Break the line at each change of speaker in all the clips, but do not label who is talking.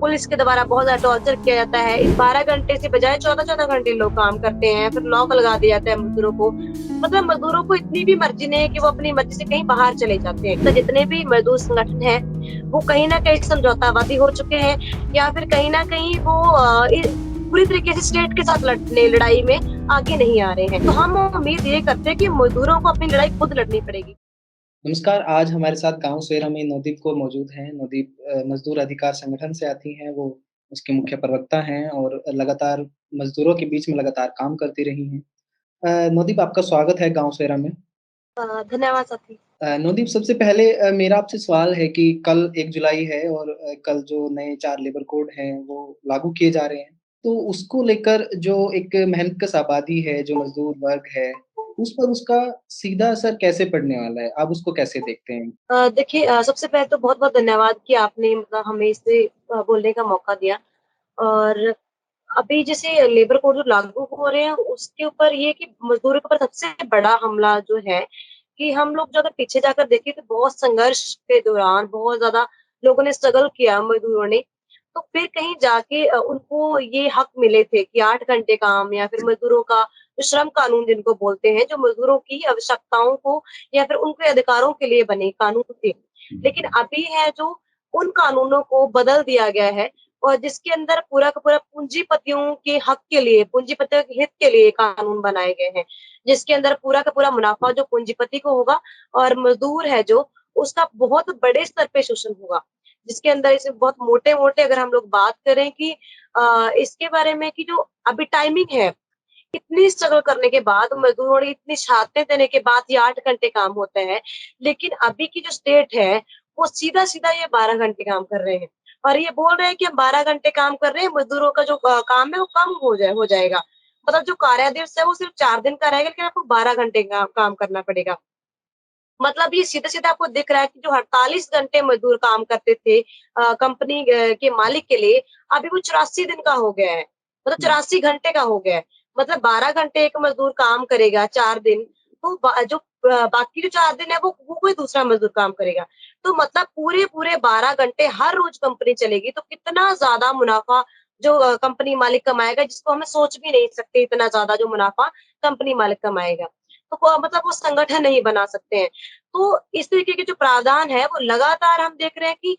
Police के द्वारा बहुत ज़्यादा टॉर्चर किया जाता है। 12 घंटे से बजाय 14-14 घंटे लोग काम करते हैं, फिर लॉक लगा दिया जाता है मज़दूरों को। मतलब मज़दूरों को इतनी भी मर्ज़ी नहीं है कि वो अपनी मर्ज़ी से कहीं बाहर चले जाते हैं। तो जितने भी मज़दूर संगठन हैं, वो कहीं न कहीं समझौतावादी हो चुके हैं या फिर कहीं न कहीं वो पूरी तरीके से स्टेट के साथ लड़ाई में आगे नहीं आ रहे हैं। तो हम उम्मीद ये करते हैं कि मज़दूरों को अपनी लड़ाई खुद लड़नी पड़ेगी।
नमस्कार, आज हमारे साथ गाँव सवेरा में नवदीप कौर मौजूद हैं। नवदीप मज़दूर अधिकार संगठन से आती हैं, वो उसकी मुख्य प्रवक्ता हैं और लगातार मज़दूरों के बीच में लगातार काम करती रही हैं। नवदीप आपका स्वागत है गाँव सवेरा में।
धन्यवाद साथी।
नवदीप सबसे पहले मेरा आपसे सवाल है कि कल 1 जुलाई है और कल जो नए 4 लेबर कोड हैं, वो लागू किए जा रहे हैं। तो उसको लेकर जो एक मेहनतकश आबादी है, जो मज़दूर वर्ग है, उस पर उसका सीधा असर कैसे पड़ने वाला है? आप उसको कैसे देखते हैं?
देखिए सबसे पहले तो बहुत-बहुत धन्यवाद कि आपने मतलब हमें इससे बोलने का मौका दिया और अभी जैसे लेबर कोड जो लागू हो रहे हैं, उसके ऊपर ये है कि मज़दूरों के ऊपर सबसे बड़ा हमला जो है कि हम लोग जो अगर पीछे जाकर देखें तो बहुत संघर्ष के दौरान बहुत ज़्यादा लोगों ने स्ट्रगल किया मज़दूरों ने, तो फिर कहीं जाके उनको ये हक मिले थे कि 8 घंटे काम या फिर मज़दूरों का जो श्रम कानून जिनको बोलते हैं, जो मज़दूरों की आवश्यकताओं को या फिर उनके अधिकारों के लिए बने कानून थे। लेकिन अभी है जो उन कानूनों को बदल दिया गया है और जिसके अंदर पूरा का पूरा पूंजीपतियों के हक के लिए, पूंजीपतियों के हित के लिए कानून बनाए गए हैं। जिसके अंदर पूरा का पूरा मुनाफ़ा जो पूंजीपति को होगा और मज़दूर है जो, उसका बहुत बड़े स्तर पे शोषण होगा। जिसके अंदर इसे बहुत मोटे-मोटे अगर हम लोग बात करें कि इसके बारे में कि जो अभी टाइमिंग है, इतनी स्ट्रगल करने के बाद मज़दूरों ने इतनी शहादतें देने के बाद ये 8 घंटे काम होते हैं। लेकिन अभी की जो स्टेट है, वो सीधा-सीधा ये 12 घंटे काम कर रहे हैं। और ये बोल रहे हैं कि हम 12 घंटे काम कर रहे हैं, मज़दूरों का जो काम है वो कम हो जाएगा। मतलब जो कार्य दिवस है वो सिर्फ़ 4 दिन का रहेगा लेकिन आपको 12 घंटे का काम करना पड़ेगा। मतलब ये सीधा-सीधा आपको दिख रहा है कि जो 48 घंटे मज़दूर काम करते थे कंपनी के मालिक के लिए, अभी वो 84 दिन का हो गया है। मतलब
हुँ।
84 घंटे का हो गया है। मतलब 12 घंटे एक मज़दूर काम करेगा 4 दिन, तो बाकी जो 4 दिन है वो कोई दूसरा मज़दूर काम करेगा। तो मतलब पूरे-पूरे 12 घंटे हर रोज़ कंपनी चलेगी, तो कितना ज़्यादा मुनाफ़ा जो कंपनी मालिक कमाएगा जिसको हम सोच भी नहीं सकते इतना ज़्यादा जो मुनाफ़ा कंपनी मालिक कमाएगा। तो मतलब वो संगठन नहीं बना सकते हैं। तो इस तरीके के जो प्रावधान है वो लगातार हम देख रहे हैं कि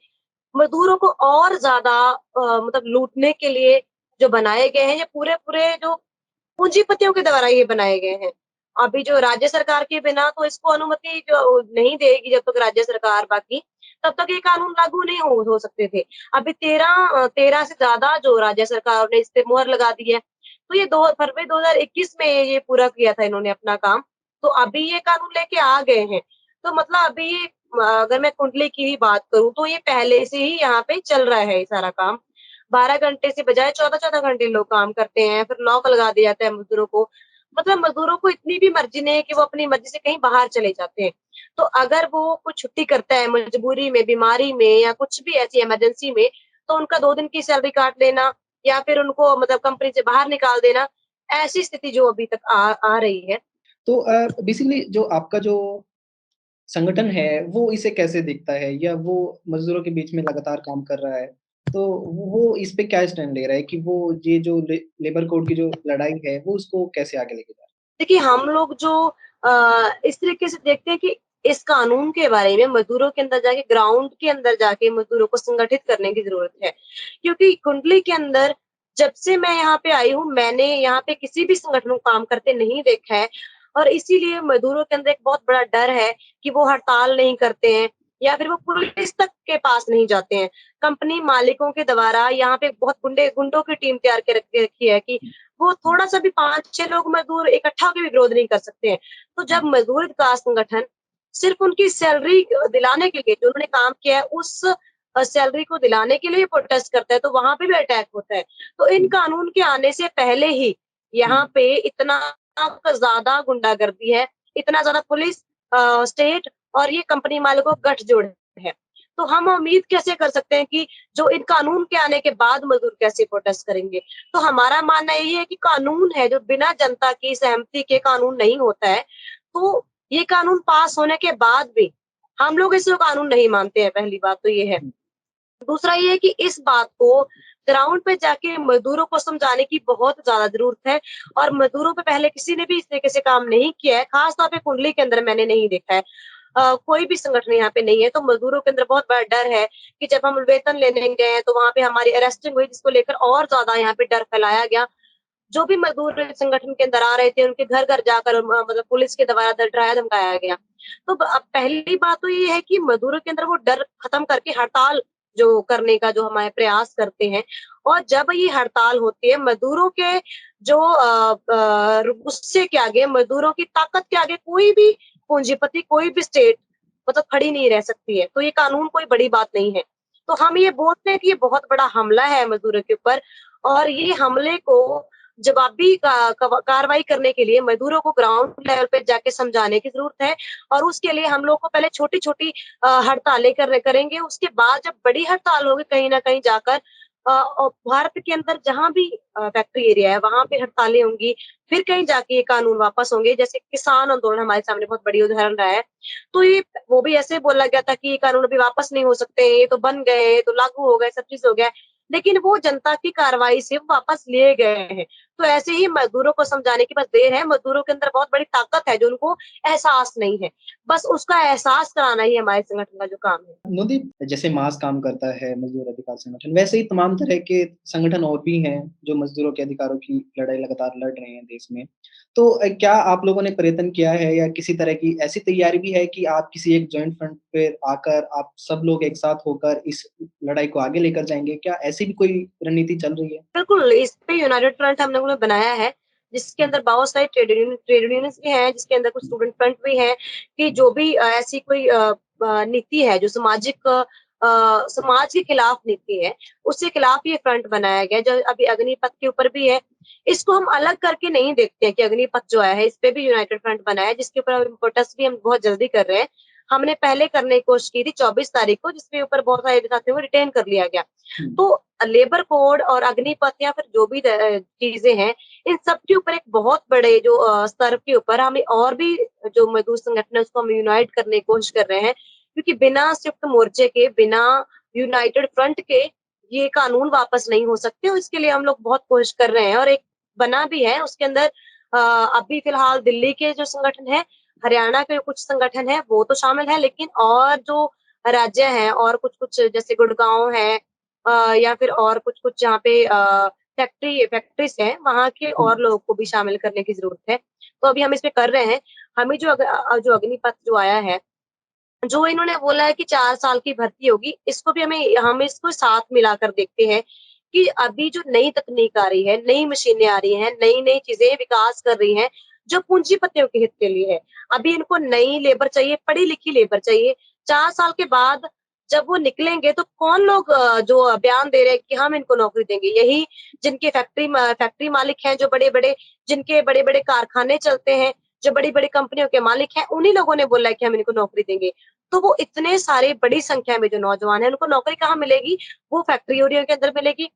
मज़दूरों को और ज़्यादा मतलब लूटने के लिए जो बनाए गए हैं, ये पूरे-पूरे जो पूंजीपतियों के द्वारा ये बनाए गए हैं। अभी जो राज्य सरकार के बिना तो इसको अनुमति जो नहीं देगी जब तक राज्य सरकार बाकी, तब तक ये कानून लागू नहीं हो सकते थे। अभी 13 से ज़्यादा जो राज्य सरकार ने इस पे मुहर लगा दी है। तो ये 2 फरवरी 2021 में ये पूरा किया था इन्होंने अपना काम। तो अभी ये कानून लेके आ गए हैं। तो मतलब अभी ये अगर मैं कुंडली की ही बात करूँ तो ये पहले से ही यहाँ पे चल रहा है ये सारा काम। 12 घंटे से बजाय 14-14 घंटे लोग काम करते हैं, फिर लॉक लगा दिया जाता है मज़दूरों को। मतलब मज़दूरों को इतनी भी मर्ज़ी नहीं है कि वो अपनी मर्ज़ी से कहीं बाहर चले जाते हैं। तो अगर वो कुछ छुट्टी करता है मजबूरी में, बीमारी में या कुछ भी ऐसी इमरजेंसी में, तो उनका 2 दिन की सैलरी काट लेना या फिर उनको मतलब कंपनी से बाहर निकाल देना, ऐसी स्थिति जो अभी तक आ रही है।
तो बेसिकली जो आपका जो संगठन है, वो इसे कैसे देखता है या वो मज़दूरों के बीच में लगातार काम कर रहा है? तो वो इस पे क्या स्टैंड ले रहा है कि वो ये जो लेबर कोड की जो लड़ाई है, वो उसको कैसे आगे लेके जा रहा है?
देखिए, हम लोग जो इस तरीके से देखते हैं कि इस कानून के बारे में मज़दूरों के अंदर जाके ग्राउंड के अंदर जाके मज़दूरों को संगठित करने की ज़रूरत है। क्योंकि कुंडली के अंदर जब से मैं यहाँ पे आई हूँ, मैंने यहाँ पे किसी भी संगठन को काम करते नहीं देखा है और इसीलिए मज़दूरों के अंदर एक बहुत बड़ा डर है कि वो हड़ताल नहीं करते हैं या फिर वो पुलिस तक के पास नहीं जाते हैं। कंपनी मालिकों के द्वारा यहाँ पे बहुत गुंडों की टीम तैयार के रखी है कि वो थोड़ा-सा भी 5-6 लोग मज़दूर इकट्ठा होके भी विरोध नहीं कर सकते हैं। तो जब मज़दूर विकास संगठन सिर्फ़ उनकी सैलरी दिलाने के लिए जो उन्होंने काम किया है उस सैलरी को दिलाने के लिए प्रोटेस्ट करता है, तो वहाँ पे भी अटैक होता है। तो इन
हुँ,
कानून के आने से पहले ही
हुँ।
यहाँ पे इतना ज़्यादा गुंडागर्दी है, इतना ज़्यादा पुलिस स्टेट और ये कंपनी मालिकों का गठजोड़ है। तो हम उम्मीद कैसे कर सकते हैं कि जो इन कानून के आने के बाद मज़दूर कैसे प्रोटेस्ट करेंगे? तो हमारा मानना यही है कि कानून है जो बिना जनता की सहमति के कानून नहीं होता है। तो ये कानून पास होने के बाद भी हम लोग इसे कानून नहीं मानते हैं, पहली बात तो ये है। दूसरा ये है कि इस बात को ग्राउंड पे जाके मज़दूरों को समझाने की बहुत ज़्यादा ज़रूरत है और मज़दूरों पे पहले किसी ने भी इस तरीके से काम नहीं किया है, ख़ास तौर पे कुंडली के अंदर मैंने नहीं देखा है। कोई भी संगठन यहाँ पे नहीं है, तो मज़दूरों के अंदर बहुत बड़ा डर है कि जब हम वेतन लेने गए हैं, तो वहाँ पे हमारी अरेस्टिंग हुई, जिसको लेकर और ज़्यादा यहाँ पे डर फैलाया गया। जो भी मज़दूर संगठन के अंदर आ रहे थे, उनके घर-घर जाकर मतलब पुलिस के द्वारा डराया-धमकाया गया। तो अब पहली बात तो ये है कि मज़दूरों के अंदर वो डर खत्म करके हड़ताल जो करने का जो हमारे प्रयास करते हैं और जब ये हड़ताल होती है, मज़दूरों के जो गुस्से के आगे, मज़दूरों की ताकत के आगे कोई भी पूंजीपति, कोई भी स्टेट मतलब खड़ी नहीं रह सकती है। तो ये कानून कोई बड़ी बात नहीं है। तो हम ये बोलते हैं कि ये बहुत बड़ा हमला है मज़दूरों के ऊपर और ये हमले को जवाबी कार्रवाई करने के लिए मज़दूरों को ग्राउंड लेवल पे जाके समझाने की ज़रूरत है और उसके लिए हम लोग को पहले छोटी-छोटी हड़तालें करेंगे, उसके बाद जब बड़ी हड़ताल होगी कहीं न कहीं जाकर भारत के अंदर जहाँ भी फैक्ट्री एरिया है, वहाँ पे हड़तालें होंगी, फिर कहीं जाके ये कानून वापस होंगे। जैसे किसान आंदोलन हमारे सामने बहुत बड़ी उदाहरण रहा है। तो ये वो भी ऐसे बोला गया था कि ये कानून अभी वापस नहीं हो सकते, ये तो बन गए, ये तो लागू हो गए, सब चीज़ हो गया है। लेकिन वो जनता की कार्रवाई से वापस लिए गए हैं। तो ऐसे ही मज़दूरों को समझाने की बस देर है, मज़दूरों के अंदर बहुत बड़ी ताकत है जो उनको एहसास नहीं है। बस उसका एहसास कराना ही हमारे संगठन का जो काम है।
नोदीप, जैसे मास काम करता है मज़दूर अधिकार संगठन, वैसे ही तमाम तरह के संगठन और भी हैं, जो मज़दूरों के अधिकारों की लड़ाई लगातार लड़ रहे हैं देश में। तो क्या आप लोगों ने प्रयत्न किया है या किसी तरह की ऐसी तैयारी भी है कि आप किसी एक जॉइंट फ्रंट पे आकर आप सब लोग एक साथ होकर इस लड़ाई को आगे लेकर जाएँगे? क्या ऐसी भी कोई रणनीति चल रही है?
बिल्कुल, इस पे यूनाइटेड फ्रंट हम लोगों ने बनाया है, जिसके अंदर बहुत सारे ट्रेड यूनियंस भी हैं, जिसके अंदर कुछ स्टूडेंट फ्रंट भी हैं, कि जो भी ऐसी कोई नीति है जो सामाजिक समाज के खिलाफ नीति है, उसके खिलाफ ये फ्रंट बनाया गया है, जो अभी अग्निपथ के ऊपर भी है। इसको हम अलग करके नहीं देखते हैं कि अग्निपथ जो आया है, इस पे भी यूनाइटेड फ्रंट बना है, जिसके ऊपर अब प्रोटेस्ट भी हम बहुत जल्दी कर रहे हैं। हमने पहले करने की कोशिश की थी 24 तारीख को, जिसके ऊपर बहुत सारे साथियों को डिटेन कर लिया गया।
हुँ।
तो लेबर कोड और अग्निपथ या फिर जो भी चीज़ें हैं, इन सब के ऊपर एक बहुत बड़े जो स्तर के ऊपर हमें और भी जो मज़दूर संगठन है उसको हम यूनाइट करने की कोशिश कर रहे हैं। क्योंकि बिना संयुक्त मोर्चे के, बिना यूनाइटेड फ्रंट के ये कानून वापस नहीं हो सकते और इसके लिए हम लोग बहुत कोशिश कर रहे हैं और एक बना भी है उसके अंदर अभी फ़िलहाल दिल्ली के जो संगठन है, हरियाणा के कुछ संगठन हैं वो तो शामिल है लेकिन और जो राज्य हैं और कुछ-कुछ जैसे गुड़गाँव है या फिर और कुछ-कुछ जहाँ पे फैक्ट्रीज़ हैं, वहाँ के
हुँ।
और लोगों को भी शामिल करने की ज़रूरत है। तो अभी हम इस पे कर रहे हैं। हमें जो अग्निपथ जो आया है, जो इन्होंने बोला है कि 4 साल की भर्ती होगी, इसको भी हम इसको साथ मिलाकर देखते हैं कि अभी जो नई तकनीक आ रही है, नई मशीनें आ रही हैं, नई-नई चीज़ें विकास कर रही हैं, जो पूंजीपतियों के हित के लिए है। अभी इनको नई लेबर चाहिए, पढ़ी-लिखी लेबर चाहिए। 4 साल के बाद जब वो निकलेंगे तो कौन लोग जो बयान दे रहे हैं कि हम इनको नौकरी देंगे? यही जिनके फैक्ट्री मालिक हैं जो बड़े-बड़े, जिनके बड़े-बड़े कारखाने चलते हैं, जो बड़ी-बड़ी कंपनियों के मालिक हैं, उन्हीं लोगों ने बोला है कि हम इनको नौकरी देंगे। तो वो इतने सारे बड़ी संख्या में जो नौजवान हैं, उनको नौकरी कहाँ मिलेगी? वो फैक्ट्री-ओरियो के अंदर मिलेगी।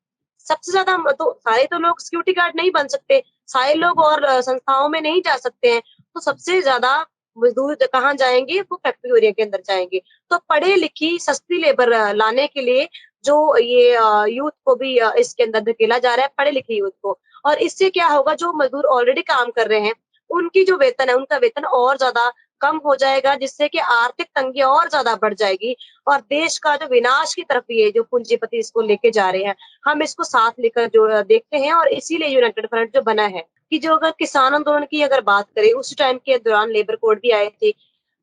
सबसे ज़्यादा तो सारे तो लोग सिक्योरिटी गार्ड नहीं बन सकते, सारे लोग और संस्थाओं में नहीं जा सकते हैं। तो सबसे ज़्यादा मज़दूर कहाँ जाएँगे? वो फैक्ट्री-ओरियो के अंदर जाएँगे। तो पढ़ी-लिखी सस्ती लेबर लाने के लिए जो ये यूथ को भी इसके अंदर धकेला जा रहा है, पढ़े-लिखे यूथ को। और इससे क्या होगा जो मज़दूर ऑलरेडी काम कर रहे हैं, उनकी जो वेतन है, उनका वेतन और ज़्यादा कम हो जाएगा जिससे कि आर्थिक तंगी और ज़्यादा बढ़ जाएगी और देश का जो विनाश की तरफ ये जो पूंजीपति इसको लेके जा रहे हैं, हम इसको साथ लेकर जो देखते हैं और इसीलिए यूनाइटेड फ्रंट जो बना है, कि जो अगर किसान आंदोलन की अगर बात करें, उस टाइम के दौरान लेबर कोड भी आए थे।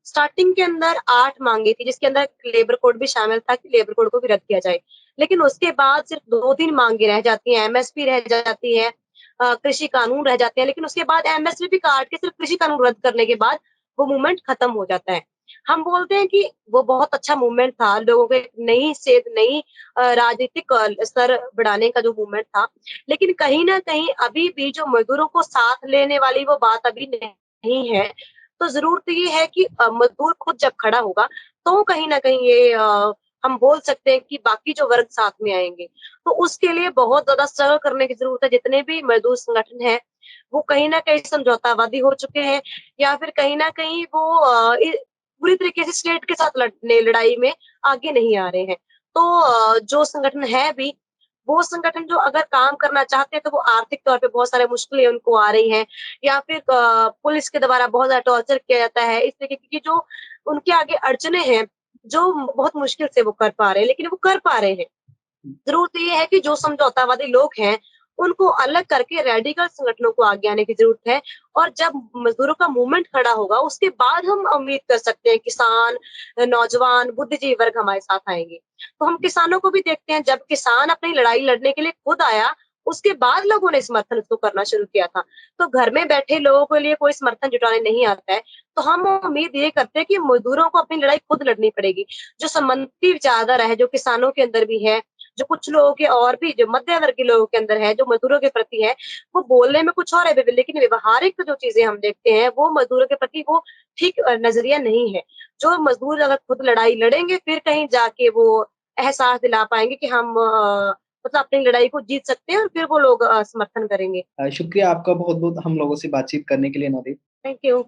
स्टार्टिंग के अंदर 8 माँगे थी जिसके अंदर लेबर कोड भी शामिल था कि लेबर कोड को भी रद्द किया जाए। लेकिन उसके बाद सिर्फ 2-3 माँगे रह जाती हैं, एमएसपी रह जाती है, कृषि कानून रह जाते हैं, लेकिन उसके बाद एमएसपी भी काट के सिर्फ कृषि कानून रद्द करने के बाद वो मूवमेंट खत्म हो जाता है। हम बोलते हैं कि वो बहुत अच्छा मूवमेंट था, लोगों को एक नई सेध, नई राजनीतिक स्तर बढ़ाने का जो मूवमेंट था। लेकिन कहीं न कहीं अभी भी जो मज़दूरों को साथ लेने वाली वो बात अभी नहीं है। तो ज़रूरत ये है कि मज़दूर खुद जब खड़ा होगा, तो कहीं न कहीं ये हम बोल सकते हैं कि बाकी जो वर्ग साथ में आएँगे। तो उसके लिए बहुत ज़्यादा स्ट्रगल करने की ज़रूरत है। जितने भी मज़दूर संगठन हैं, वो कहीं न कहीं समझौतावादी हो चुके हैं या फिर कहीं न कहीं वो पूरी तरीके से स्टेट के साथ लड़ाई में आगे नहीं आ रहे हैं। तो जो संगठन है भी, वो संगठन जो अगर काम करना चाहते हैं तो वो आर्थिक तौर पे बहुत सारे मुश्किलें उनको आ रही हैं, या फिर पुलिस के द्वारा बहुत ज़्यादा टॉर्चर किया जाता है इस तरीके की जो उनके आगे अड़चनें हैं, जो बहुत मुश्किल से वो कर पा रहे हैं, लेकिन वो कर पा रहे हैं। ज़रूरत ये है कि जो समझौतावादी लोग हैं, उनको अलग करके रेडिकल संगठनों को आगे आने की ज़रूरत है, और जब मज़दूरों का मूवमेंट खड़ा होगा, उसके बाद हम उम्मीद कर सकते हैं किसान, नौजवान, बुद्धिजीवी वर्ग हमारे साथ आएँगे। तो हम किसानों को भी देखते हैं, जब किसान अपनी लड़ाई लड़ने के लिए खुद आया, उसके बाद लोगों ने समर्थन उसको करना शुरू किया था। तो घर में बैठे लोगों के लिए कोई समर्थन जुटाने नहीं आता है, तो हम उम्मीद ये करते हैं कि मज़दूरों को अपनी लड़ाई खुद लड़नी पड़ेगी। जो सामंती विचारधारा है, जो किसानों के अंदर भी है, जो कुछ लोगों के और भी जो मध्य वर्गीय लोगों के अंदर है, जो मज़दूरों के प्रति है, वो बोलने में कुछ और है, लेकिन व्यवहारिक जो चीज़ें हम देखते हैं, वो मज़दूरों के प्रति वो ठीक नज़रिया नहीं है। जो मज़दूर अगर खुद लड़ाई लड़ेंगे, फिर कहीं जाके वो एहसास दिला पाएँगे कि हम मतलब अपनी लड़ाई को जीत सकते हैं, और फिर वो लोग समर्थन करेंगे।
शुक्रिया आपका बहुत-बहुत हम लोगों से बातचीत करने के लिए नवदीप।
Thank you.